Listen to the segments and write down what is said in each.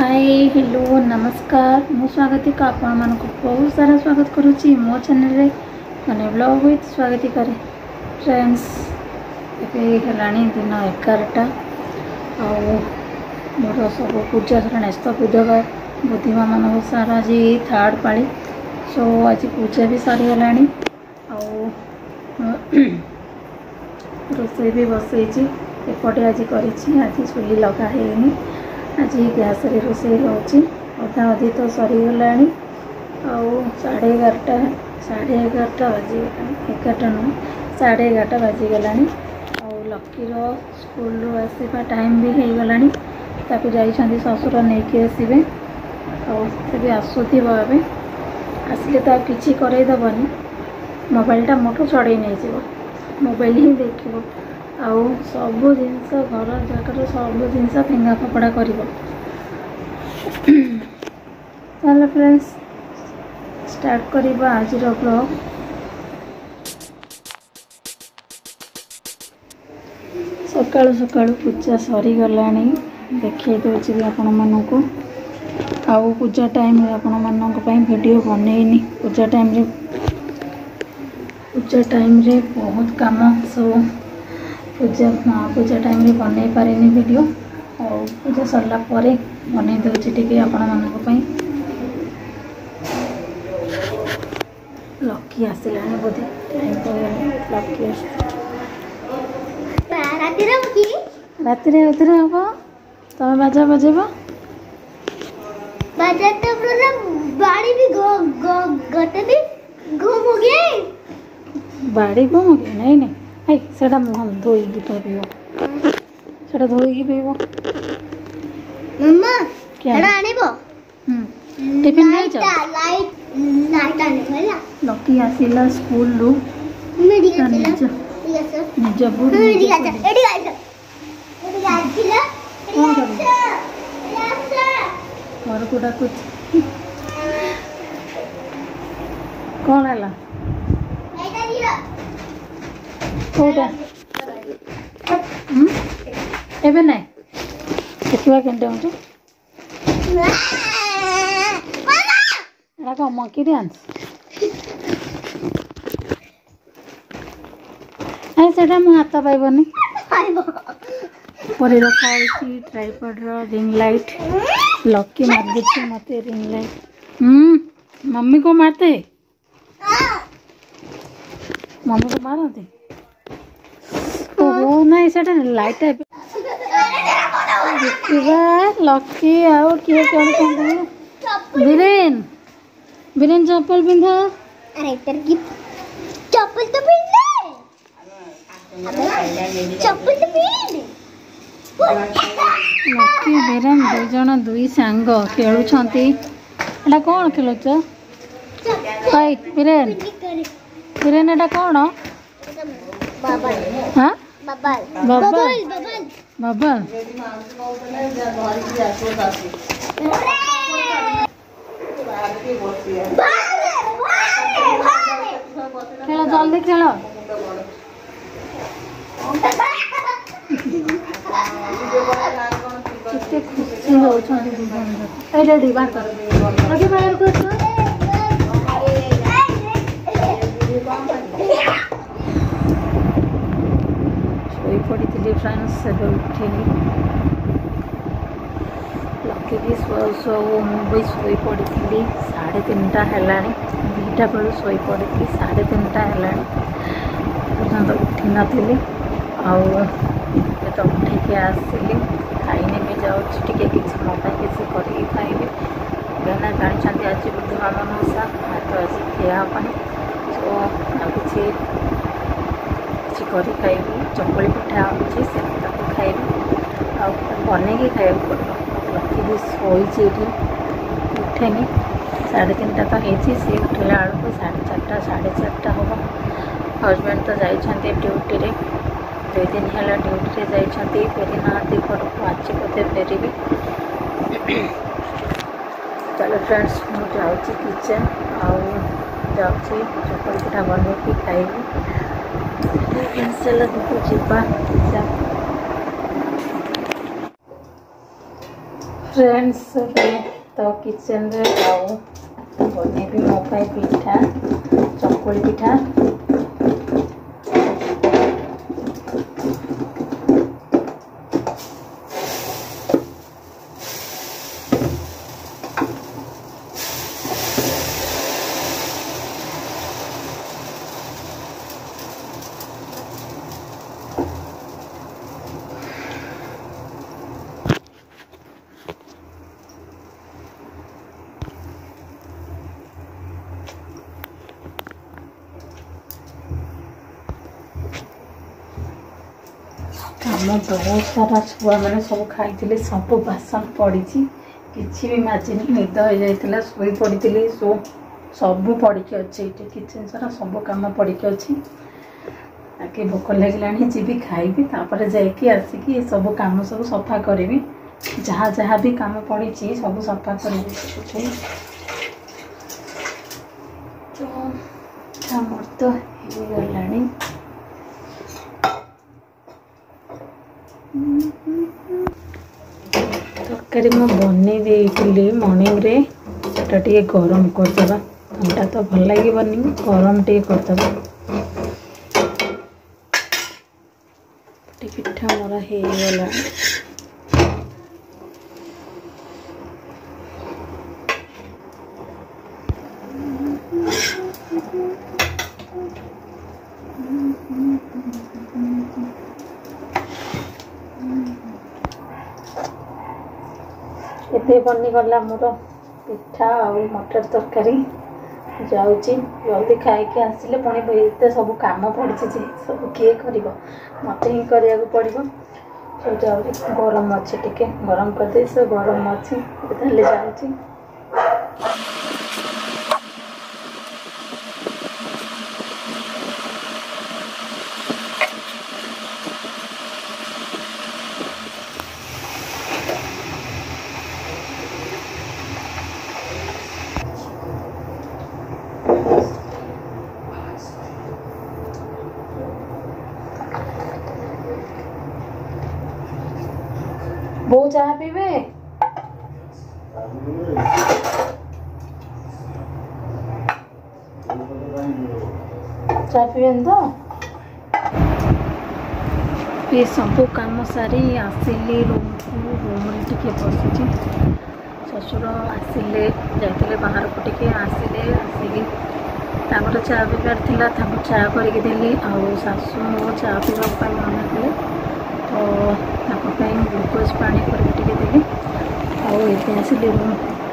Hi hello नमस्कार मु स्वागतिक आपण मान बहुत सारा स्वागत करुच्ची मो चैनल रे माने ब्लॉग विथ स्वागतिक करे फ्रेंड्स एलाणी दिन 11टा मोर सब पूजा सर तो बुधवार बुद्धिमा मान सार आज थर्ड पाली सो आज पूजा भी सरीगला रोसे भी बसई एपटे आज कर चुली लगा है आज गैस रे रोसे रोचे अधा अधी तो सरीगला साढ़े 11टा बाजीगला 11टा नुह 11:30 बाजीगला लकीर स्कूल आसवा टाइम भी हो गला जाइछंती ससुर नहीं आसवे आसुवे आसिले तो किसी करईदबनी मोबाइलटा मोटू छड़े नहीं मोबाइल ही देखो आउ सब जिनस घर जगह सब जिनस फिंगा फपड़ा कर चलो फ्रेंड्स स्टार्ट करवा आज ब्लॉग। सकाळु सकाळु पूजा सरीगला देखिए दूसरी आपण मानक आउ पूजा टाइम आपण मानक वीडियो बनईनी पूजा टाइम रे बहुत काम सब पूजा टाइम रे बनई पारे वीडियो और पूजा सरला परे बनई दूसरी टिके आपण मानक लकी आसला बोधे टाइम तो लकी राति हम तुम बाजा बजेब बाड़ी भी गते भी घूम गए बाड़ी घूम गए नहीं नहीं आई सेटा मुह धोईकी पीब सेटा धोईकी पीब मम्मा क्या एड़ा आनिबो टिफिन नहीं जा लाइट आने वाला लकी आसिला स्कूल रू मेडिकल निज निज बुढ़ घर को डाकुच कौन है कौटा एबे नहीं देखा केनटे मुझे एटा कौन मंकी डांस आई सेटा मु हाथ पाइबनी पर रखा ट्राइपॉड रिंग लाइट लकी मार देते मत रिंग लाइट मम्मी को मारते मम्मी को मारते ओहो नहीं सेटा लाइट लकी आओ किए कौन बीरेन बीरेन चप्पल पिंधा अरे तेरे की चप्पल तो पहन ले चप्पल तो पहन लकी बीरेन दु जन दुई सांग खेलुछंती एटा कौन खेलुछ भाई बीरेन बीरेन एटा कौन बबल हां बबल बबल बबल खेल जल्दी खेल कितने खुशी होती बाहर कर बाहर कर शोई पड़ी थी फ्रेंड्स से उठेली लकी भी मुझे शोई पड़ी 3:30 है 2टा बेलू शोई पड़ी 3:30 है पर्यंत उठी नी तो उठे आसली खाइने भी जाऊँगी किसी मोबाइल किसी कर खाइबी कहना जानते आज बुधवा मनसा तो आज खायापी सो किसी कर खाइबी चकुली पिठा अच्छी से खाइबी बनई खाया पड़ो लकी भी शोची उठेनी 3:30 तो होती सी उठला बेलू 4:30 हम हजबैंड तो जाइए ड्यूटी रे 2 दिन है ड्यूटी रे जाइए फेरी ना घर को आज बोधे फेरबी चलो फ्रेंड्स मुझे जाऊँगी किचन आउची चकुली पिठा बनई खाइबी चलो देखो जीवा फ्रेंड्स तो किचन रे आउ बनेबी मो पाई पिठा चकुली पिठा आम बहुत सारा छुआ मैंने सब खाई सब बासन पड़ी किसी भी माजिनी निद हो जाता शोई पड़ी सो सब पड़ी अच्छे ये किचन सारा सब कम पड़ी अच्छी आगे भोक लगे जी खाइबी तापर जाकि आसिकी सब कम सब सफा करी जहाँ जहाँ भी कम पड़ी सब सफा करी तो मोर तो हो गला तरकारी मु बने देती मॉर्निंग रे सेटा टे गरम करदे ठंडा तो भल लगे गरम टे करदे पिठा मोर हो गला एते बनीगला मोर पिठा और मटर तरकारी जाऊँगी जल्दी खाई आसिले पुणी एत सब कम पड़ी सब किए कर मत ही करा पड़ो सब जाऊँगी गरम अच्छे टिके गरम करदे से गरम अच्छी जाऊँगी बो चाह पीबे चाह पीबेन तो ये सब कम सारी आसिली रूम टिके बसुची ससुर आसिले जाते बाहर को टिके आसिले आसिकी चाह पीबार थिला चाह करके देली आउ सासू मो चाह पीवा मना कले तो ग्लूकोज पानी करके देली आसिले रूम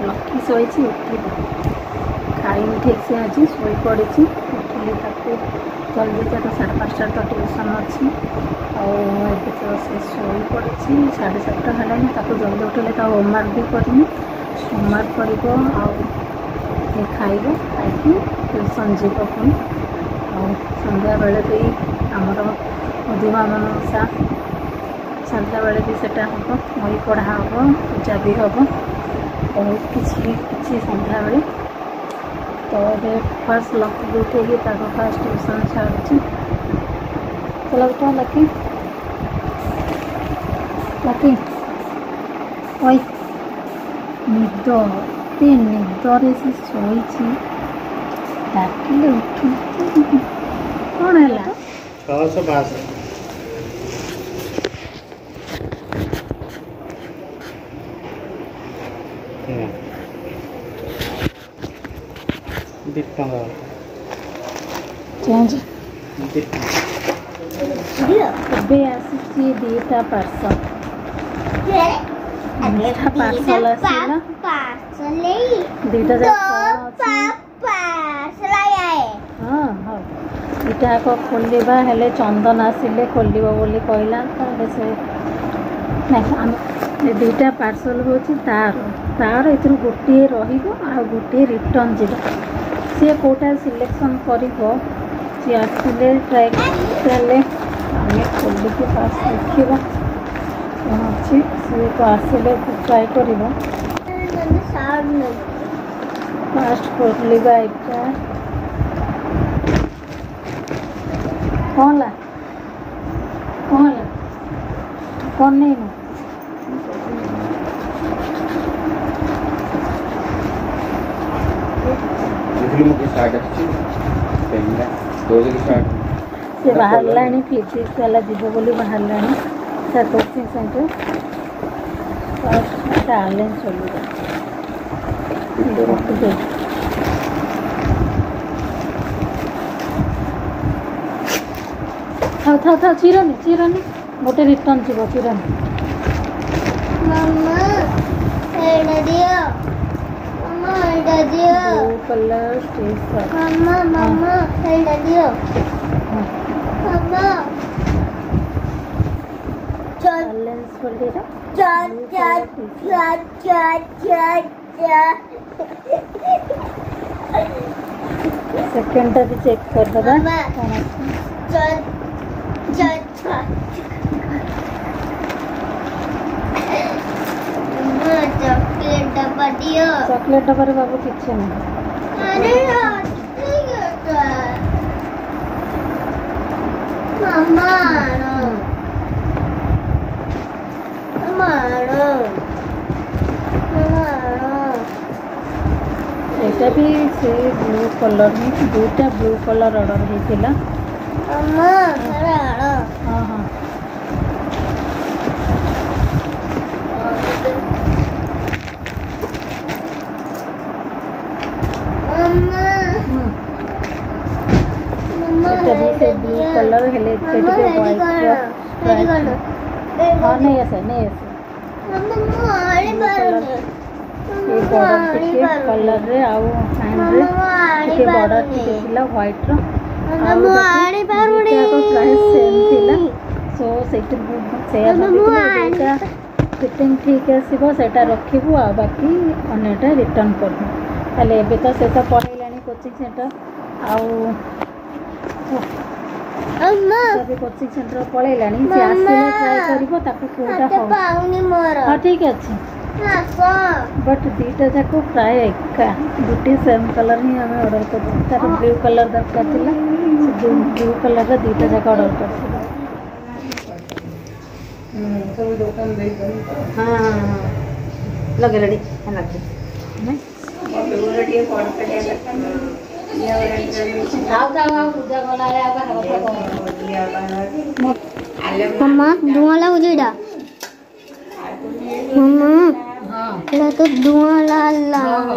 लकी शोची उठिल खाई ठीक से आज शोई पड़ी उठिली जल्दी तो 5:30 तो ट्यूशन अच्छी आगे तो से शोई पड़ी 7:30 है जल्दी उठिले तो होमवर्क भी करनी होमवर्क कर खाइब खाई ट्यूशन जीव पुणी संध्या बेले भी आमर मधुमा मनसा संध्या बेले भी सेटा हम बही पढ़ा हम पूजा भी हम बहुत किसी संध्या बेले तो ये फर्स्ट लकी उठेगी फास्ट ट्यूशन छाड़ी चलो उठा लकी लकी ओई निद ये निदरे से शोची डाकिले उठू कौन है चेंज ଏବେ ଆସିଛି ଦୁଇଟା ପାର୍ସଲ ଆସିଲା ଦୁଇଟା ହଁ ହଉ ଦୁଇଟା ଯାକ ଖୋଲିବା ହେଲେ ଚନ୍ଦନ ଆସିଲେ ଖୋଲିବ ବୋଲି କହିଲା ତାହେଲେ ସେ ନାଇଁ ଆମେ ଦୁଇଟା ପାର୍ସଲ ହେଉଛି ତାର ଏଥିରୁ ଗୋଟିଏ ରହିବ ଆଉ ଗୋଟିଏ ରିଟର୍ନ ଯିବ सी कोटा सिलेक्शन कर सी आसिले ट्राए कले आम खोलिक फास्ट देखा कौन अच्छी सी तो आसिले ट्राए कर फास्ट खोलिबा एटा कौन ला कौन नहीं स्टार्ट अच्छी पहला 2 से स्टार्ट से बाहर फिजिक्स वाला जीव बोली बाहर sir coaching centre first online चलूगा था चिरनी गोटे रिटर्न जीव चिरनी मम्मा एड़ा दियो मम्मा एड़ा दियो ब्लू कलर स्टेज मम्मा मम्मा एड़ा दियो मम्मा चल बैलेंस बोली चल चल चल चल चल सेकंड भी चेक कर दबा चल चल चल चॉकलेट डब्बा दियो चॉकलेट डब्बा रे बाबू किच्छे नहीं अरे ठीक है मम्मा एटा भी से ब्लू कलर में दुटा ब्लू कलर ऑर्डर हेतिला मम्मा अरे आड़ो हां हां मम्मा मम्मा एटा भी से ब्लू कलर हेले एटा के व्हाइट हां नहीं ऐसे मम्मा आड़ी बार ये बॉर्डर टिके कलर रे आउ हैंड रे टिके बॉर्डर टिके थिला व्हाइट रो मम्मा आड़ी बार उड़ी तो प्राइस सेम थिला सो सेट से भाबिला फिटिंग ठीक आसीबो सेटा रखिबो आ बाकी अनेटा रिटर्न करबो ताले एबे तो सेटा पढैलानी कोचिंग सेंटर आउ अम्मा सभी कोचिंग सेंटर पढैलानी से आसीले ट्राई करबो ताको कोटा हो पाउनी मोर हां ठीक अछि बट दीटा जाको प्राय एका दुटी सेम कलर ही हमें ऑर्डर कर तार ब्लू कलर दरकार थिला से ब्लू कलर रा दीटा जाको ऑर्डर कर सब दुकान दे हां हां लगे रेडी है लगे नहीं रेडी पॉट पे आओ पूजा वाला रे मम्मा धुआं लाग जेडा मम्मा हां एला तो धुआं लाल लाल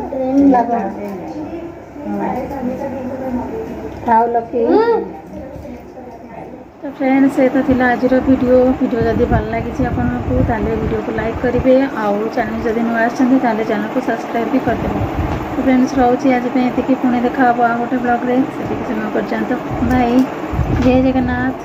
ट्रेन लगा खाओ लकी तो फ्रेंड्स से तो थिला आज वीडियो जदि भल लगी आपको ताले वीडियो को लाइक करेंगे आउ चैनल जदि नुआ आछंती ताले चैनल को सब्सक्राइब भी करदेवे तो फ्रेंड्स रोचे आज पे पुणी देखा गोटे ब्लॉग रे से समय पर्यंत बाय जय जगन्नाथ।